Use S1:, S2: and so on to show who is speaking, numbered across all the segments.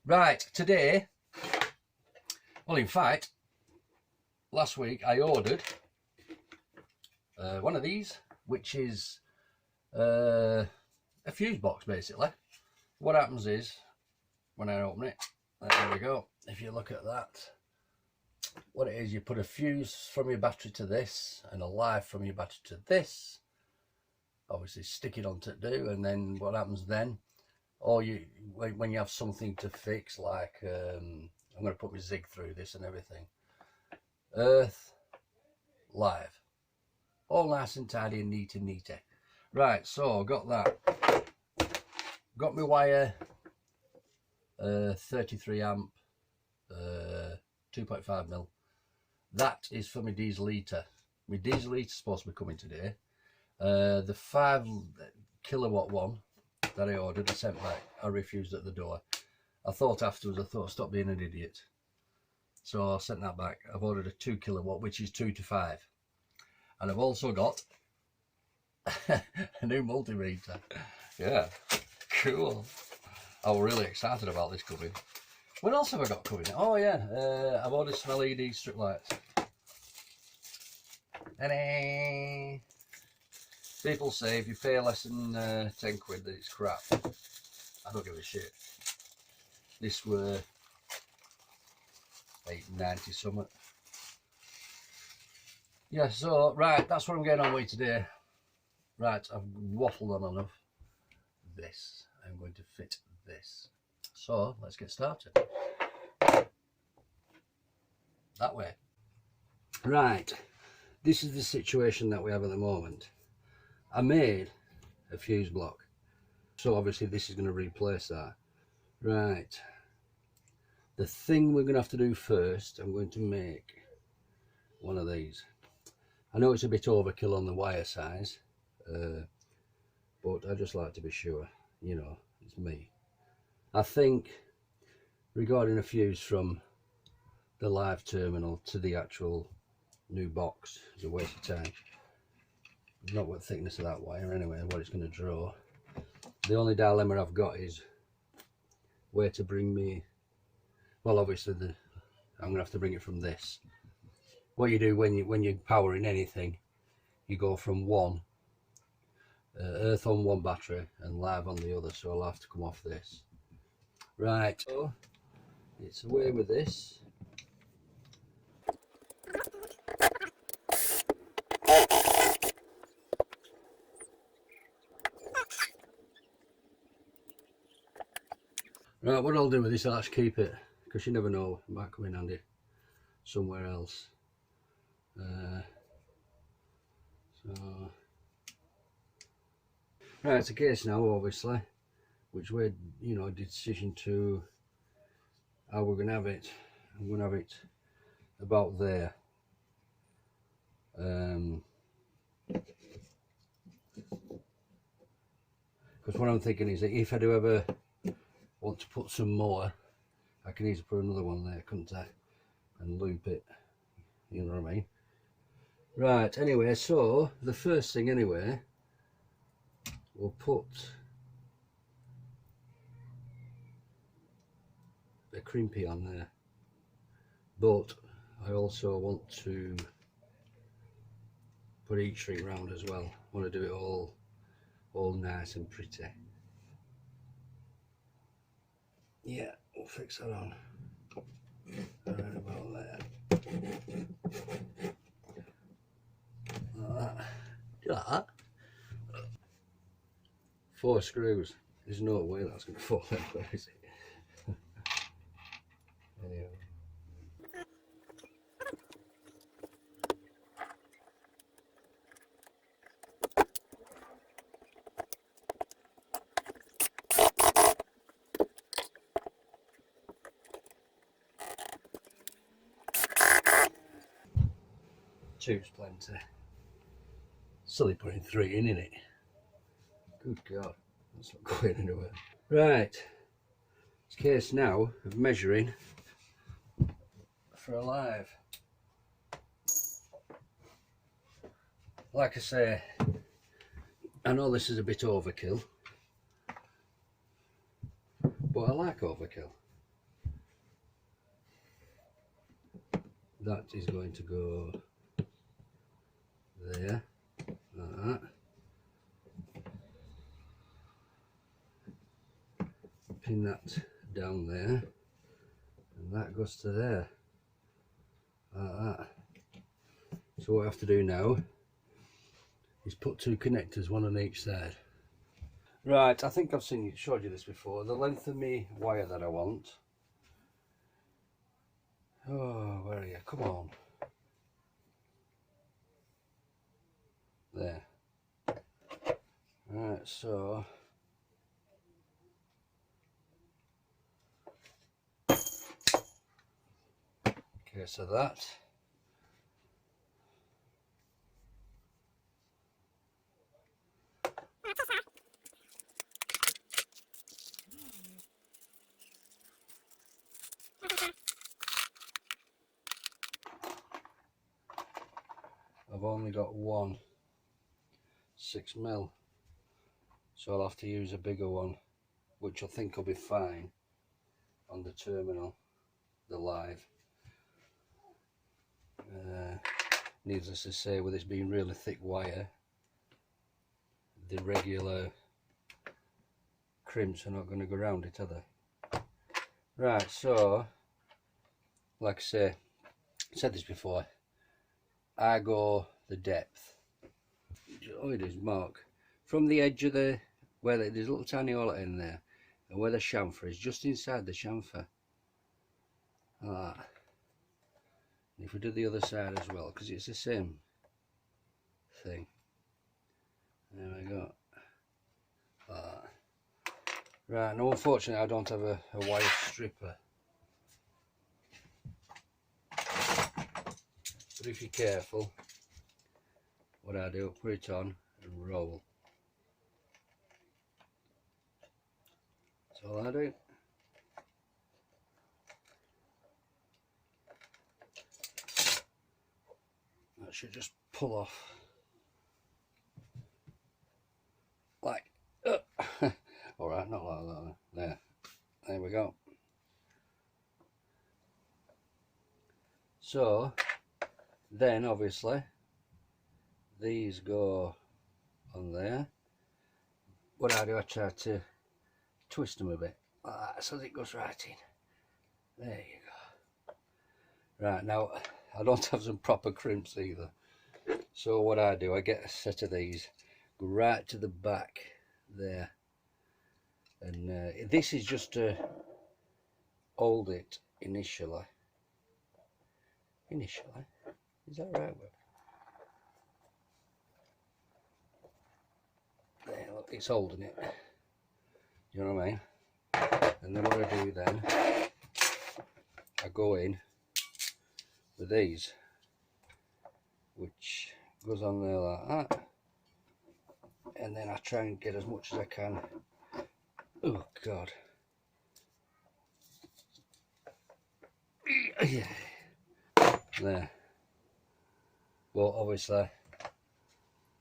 S1: Right, today, well in fact, last week I ordered one of these, which is a fuse box basically. What happens is, when I open it, there we go, if you look at that, what it is, you put a fuse from your battery to this and a live from your battery to this, obviously stick it on to do, and then what happens then, or when you have something to fix, like I'm going to put my zig through this and everything, earth, live, all nice and tidy and neat and neaty. Right, so got that, got my wire, 33 amp, 2.5 mil. That is for my diesel heater. My diesel heater is supposed to be coming today. The 5 kilowatt one that I ordered, I sent back. I refused at the door. I thought afterwards, stop being an idiot. So I sent that back. I've ordered a 2 kilowatt, which is 2 to 5. And I've also got a new multimeter. Yeah, cool. I was really excited about this coming. What else have I got coming? Oh yeah, I've ordered some LED strip lights. People say if you pay less than 10 quid that it's crap. I don't give a shit. This were £8.90 something. Yeah, so right, that's what I'm getting on with today. Right, I've waffled on enough. This, I'm going to fit this. So let's get started. That way. Right, this is the situation that we have at the moment. I made a fuse block, so obviously this is going to replace that. Right, the thing we're going to have to do first, I'm going to make one of these. I know it's a bit overkill on the wire size, but I just like to be sure, you know, it's me. I think regarding a fuse from the live terminal to the actual new box is a waste of time. Not what thickness of that wire anyway, and what it's going to draw. The only dilemma I've got is where to bring me, well obviously I'm going to have to bring it from this. What you do when you're powering anything, you go from one, earth on one battery and live on the other, so I'll have to come off this. Right, so it's away with this. Right, what I'll do with this, I'll actually keep it, because you never know, it might come in handy somewhere else. Right, it's a case now, obviously, which way, you know, decision to how we're going to have it. I'm going to have it about there. Because what I'm thinking is that if I do ever want to put some more, I can easily put another one there, couldn't I? And loop it, you know what I mean? Right, anyway, so the first thing anyway, we'll put the crimping on there, but I also want to put each string round as well. I want to do it all nice and pretty. Yeah, we'll fix that on right about there. Like that. Do you like that? 4 screws. There's no way that's going to fall anywhere, is it? Anyway. Two's plenty. Silly putting 3 in it. Good God, that's not going anywhere. Right, it's a case now of measuring for a live. Like I say, I know this is a bit overkill, but I like overkill. that is going to go there, like that. Pin that down there, and that goes to there, like that. So what I have to do now is put two connectors, one on each side. Right, I think I've showed you this before. The length of my wire that I want. Oh, where are you? Come on. There. Right, so okay, so that. I've only got one 6mm, so I'll have to use a bigger one, which I think will be fine on the terminal, the live. Needless to say, with this being really thick wire, the regular crimps are not going to go around it, are they? Right, so like I say, I said this before, I go the depth. Oh, it is, mark from the edge of the, where there's a little tiny hole in there, and where the chamfer is, just inside the chamfer, like that. And if we do the other side as well, because it's the same thing, there we go, like that. Right, now unfortunately I don't have a wire stripper, but if you're careful, what I do, put it on and roll. That's all I do. That should just pull off like alright, not like that. There we go. So then obviously these go on there. What I do, I try to twist them a bit like that so that it goes right in. There you go. Right, now I don't have some proper crimps either, so what I do, I get a set of these, go right to the back there, and this is just to hold it initially. Is that right? There, look, it's holding it. You know what I mean? And then what I do then, I go in with these, which goes on there like that, and then I try and get as much as I can. Oh God. Yeah. There. Well, obviously I'm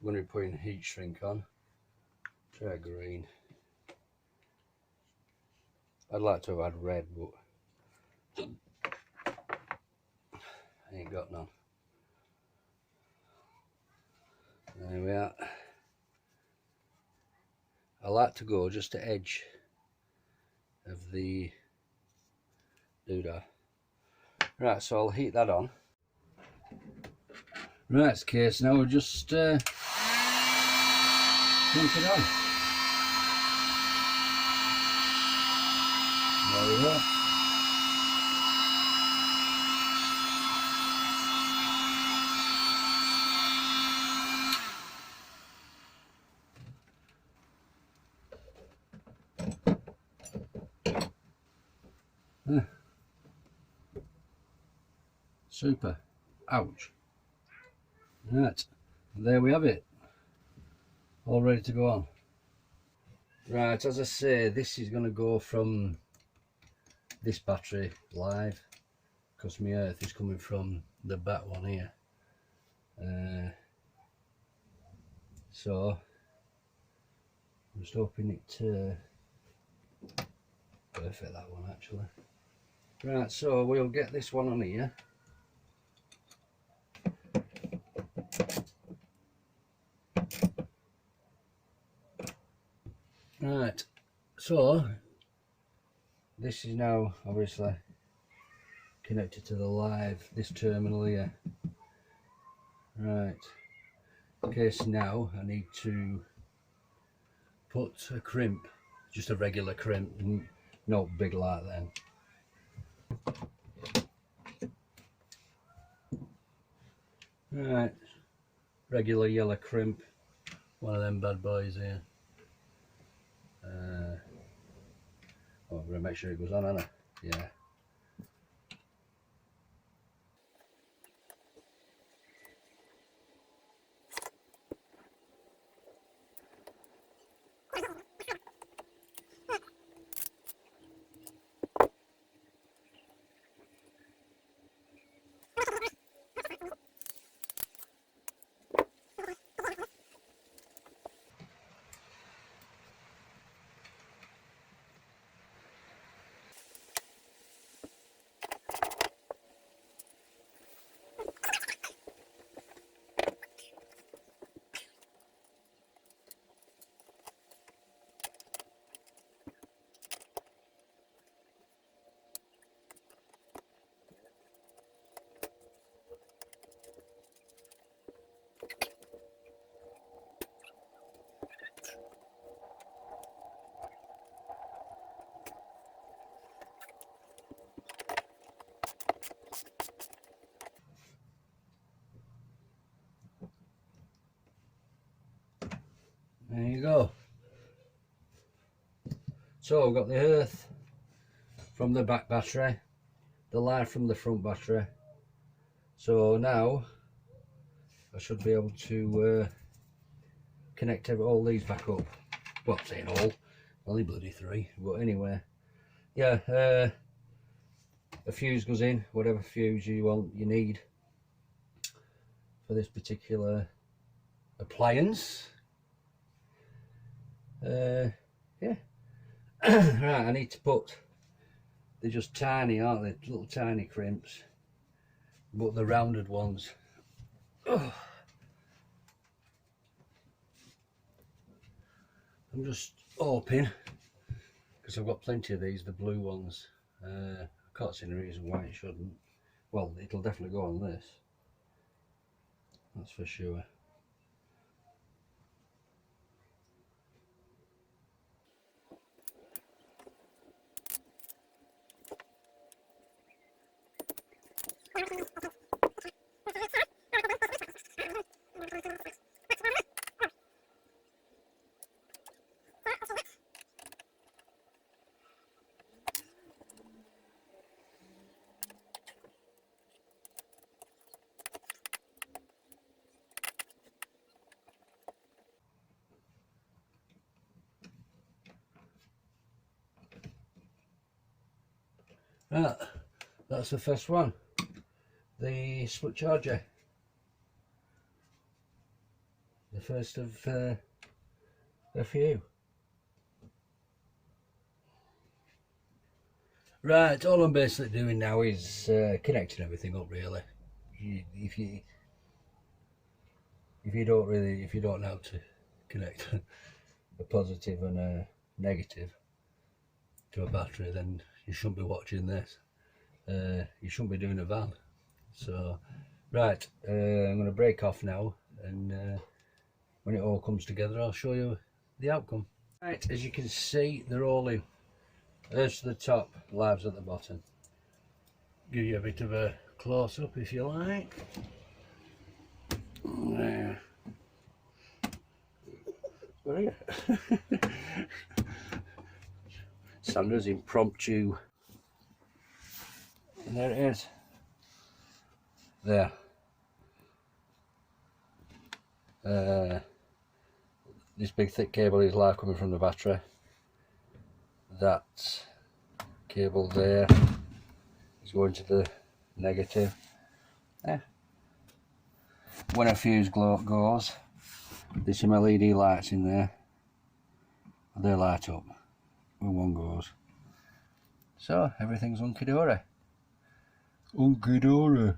S1: going to be putting heat shrink on. Try green. I'd like to have had red, but I ain't got none. There we are. I like to go just to edge of the doodah. Right, so I'll heat that on. Right, it's case now we'll just clamp it on. There we go. Super. Ouch. Right, there we have it. All ready to go on. Right, as I say, this is going to go from this battery live, because my earth is coming from the back one here. So I'm just hoping it perfect, that one actually. Right, so we'll get this one on here, Right, so this is now obviously connected to the live, this terminal here. Right, okay, so now I need to put a crimp, just a regular crimp, not big like that. Right, regular yellow crimp, one of them bad boys here. Oh, I'm going to make sure it goes on, Anna. Yeah. There you go. So I've got the earth from the back battery, the live from the front battery. So now I should be able to connect all these back up. Well, I'm saying all, only bloody 3, but anyway. Yeah, a fuse goes in, whatever fuse you need for this particular appliance. Yeah. Right, I need to put, they're just tiny, aren't they? Little tiny crimps, but the rounded ones. Oh. I'm just hoping, because I've got plenty of these, the blue ones. I can't see any reason why it shouldn't. Well, it'll definitely go on this, that's for sure. Right, that's the first one, the split charger, the first of a few. Right, all I'm basically doing now is connecting everything up really. If you don't know how to connect a positive and a negative to a battery, then you shouldn't be watching this. You shouldn't be doing a van. So right, I'm going to break off now, and when it all comes together I'll show you the outcome. Right, as you can see, they're all in. There's the top, lives at the bottom. Give you a bit of a close-up if you like. There. Sanders impromptu. And there it is. There. This big thick cable is live coming from the battery. That cable there is going to the negative. There. When a fuse goes, there's some LED lights in there. They light up when one goes. So everything's hunky-dory. Hunky-dory.